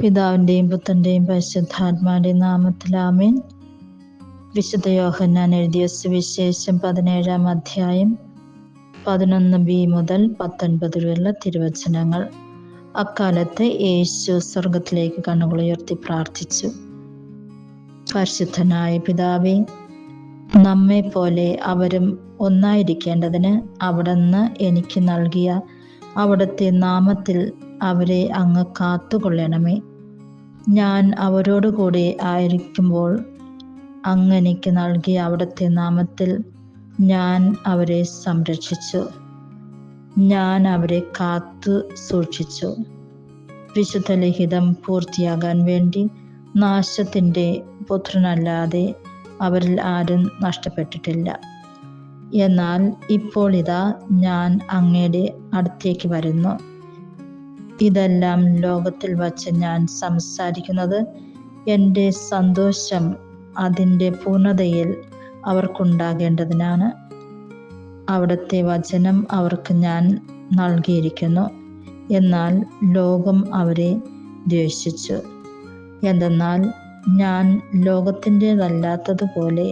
പിതാവിൻ്റെയും പുത്രൻ്റെയും പരിശുദ്ധാത്മാവിൻ്റെയും നാമത്തിൽ ആമേൻ. വിശുദ്ധ യോഹന്നാൻ എഴുതിയ സുവിശേഷം 17-ാം അധ്യായം 11b മുതൽ 19 വരെയുള്ള തിരുവചനങ്ങൾ. അക്കാലത്ത് യേശു സ്വർഗത്തിലേക്ക് കണ്ണുകളുയർത്തി പ്രാർത്ഥിച്ചു. പരിശുദ്ധനായ പിതാവേ, നമ്മെ പോലെ അവരും ഒന്നായിരിക്കേണ്ടതിന് അവിടുന്ന് എനിക്ക് നൽകിയ അവിടുത്തെ നാമത്തിൽ അവരെ അങ്ങ് കാത്തുകൊള്ളണമേ. ഞാൻ അവരോടുകൂടി ആയിരിക്കുമ്പോൾ അങ്ങ് എനിക്ക് നൽകിയ അവിടുത്തെ നാമത്തിൽ ഞാൻ അവരെ സംരക്ഷിച്ചു. ഞാൻ അവരെ കാത്തു സൂക്ഷിച്ചു. വിശുദ്ധ ലിഖിതം പൂർത്തിയാകാൻ വേണ്ടി നാശത്തിൻ്റെ പുത്രനല്ലാതെ അവരിൽ ആരും നഷ്ടപ്പെട്ടിട്ടില്ല. എന്നാൽ ഇപ്പോൾ ഇതാ ഞാൻ അങ്ങയുടെ അടുത്തേക്ക് വരുന്നു. ഇതെല്ലാം ലോകത്തിൽ വച്ച് ഞാൻ സംസാരിക്കുന്നത് എൻ്റെ സന്തോഷം അതിൻ്റെ പൂർണ്ണതയിൽ അവർക്കുണ്ടാകേണ്ടതിനാണ്. അവിടുത്തെ വചനം അവർക്ക് ഞാൻ നൽകിയിരിക്കുന്നു. എന്നാൽ ലോകം അവരെ ദ്വേഷിച്ചു. എന്തെന്നാൽ ഞാൻ ലോകത്തിൻ്റേതല്ലാത്തതുപോലെ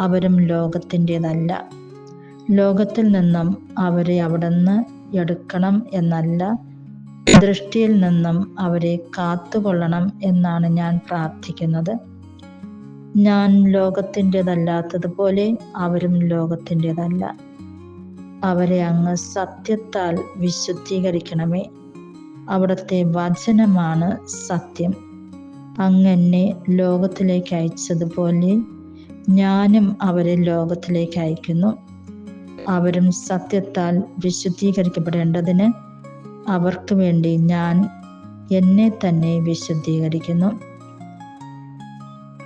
അവരും ലോകത്തിൻ്റേതല്ല. ലോകത്തിൽ നിന്നും അവരെ അവിടുന്ന് എടുക്കണം എന്നല്ല, ദൃഷ്ടിയിൽ നിന്നും അവരെ കാത്തുകൊള്ളണം എന്നാണ് ഞാൻ പ്രാർത്ഥിക്കുന്നത്. ഞാൻ ലോകത്തിൻ്റേതല്ലാത്തതുപോലെ അവരും ലോകത്തിൻ്റേതല്ല. അവരെ അങ്ങ് സത്യത്താൽ വിശുദ്ധീകരിക്കണമേ. അവിടുത്തെ വചനമാണ് സത്യം. അങ്ങ് എന്നെ ലോകത്തിലേക്ക് അയച്ചതുപോലെ ഞാനും അവരെ ലോകത്തിലേക്ക് അയക്കുന്നു. അവരും സത്യത്താൽ വിശുദ്ധീകരിക്കപ്പെടേണ്ടതിന് അവർക്ക് വേണ്ടി ഞാൻ എന്നെ തന്നെ വിശുദ്ധീകരിക്കുന്നു.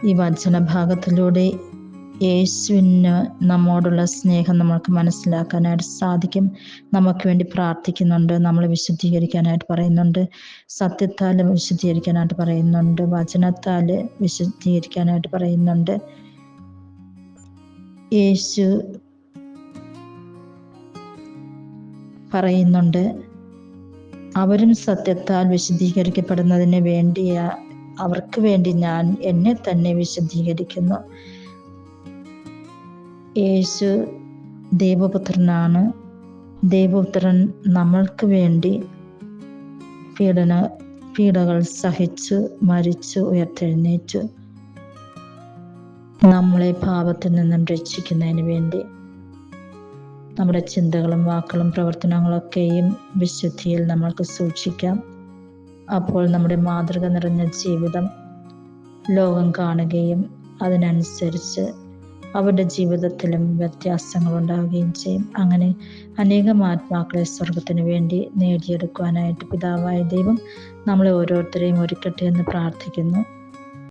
ഈ വചനഭാഗത്തിലൂടെ യേശുവിന് നമ്മോടുള്ള സ്നേഹം നമ്മൾക്ക് മനസ്സിലാക്കാനായിട്ട് സാധിക്കും. നമുക്ക് വേണ്ടി പ്രാർത്ഥിക്കുന്നുണ്ട്, നമ്മളെ വിശുദ്ധീകരിക്കാനായിട്ട് പറയുന്നുണ്ട്, സത്യത്താൽ വിശുദ്ധീകരിക്കാനായിട്ട് പറയുന്നുണ്ട്, വചനത്താൽ വിശുദ്ധീകരിക്കാനായിട്ട് പറയുന്നുണ്ട്. യേശു പറയുന്നുണ്ട്, അവരും സത്യത്താൽ വിശുദ്ധീകരിക്കപ്പെടുന്നതിന് അവർക്ക് വേണ്ടി ഞാൻ എന്നെ തന്നെ വിശുദ്ധീകരിക്കുന്നു. യേശു ദൈവപുത്രനാണ്. ദൈവപുത്രൻ നമ്മൾക്ക് വേണ്ടി പീഡകൾ സഹിച്ചു, മരിച്ചു, ഉയർത്തെഴുന്നേറ്റു. നമ്മളെ പാപത്തിൽ നിന്നും രക്ഷിക്കുന്നതിന് വേണ്ടി. നമ്മുടെ ചിന്തകളും വാക്കുകളും പ്രവർത്തനങ്ങളൊക്കെയും വിശുദ്ധിയിൽ നമ്മൾക്ക് സൂക്ഷിക്കാം. അപ്പോൾ നമ്മുടെ മാതൃക നിറഞ്ഞ ജീവിതം ലോകം കാണുകയും അതിനനുസരിച്ച് അവരുടെ ജീവിതത്തിലും വ്യത്യാസങ്ങൾ ഉണ്ടാവുകയും ചെയ്യും. അങ്ങനെ അനേകം ആത്മാക്കളെ സ്വർഗത്തിന് വേണ്ടി നേടിയെടുക്കുവാനായിട്ട് പിതാവായ ദൈവം നമ്മളെ ഓരോരുത്തരെയും ഒരുക്കട്ടെ എന്ന് പ്രാർത്ഥിക്കുന്നു.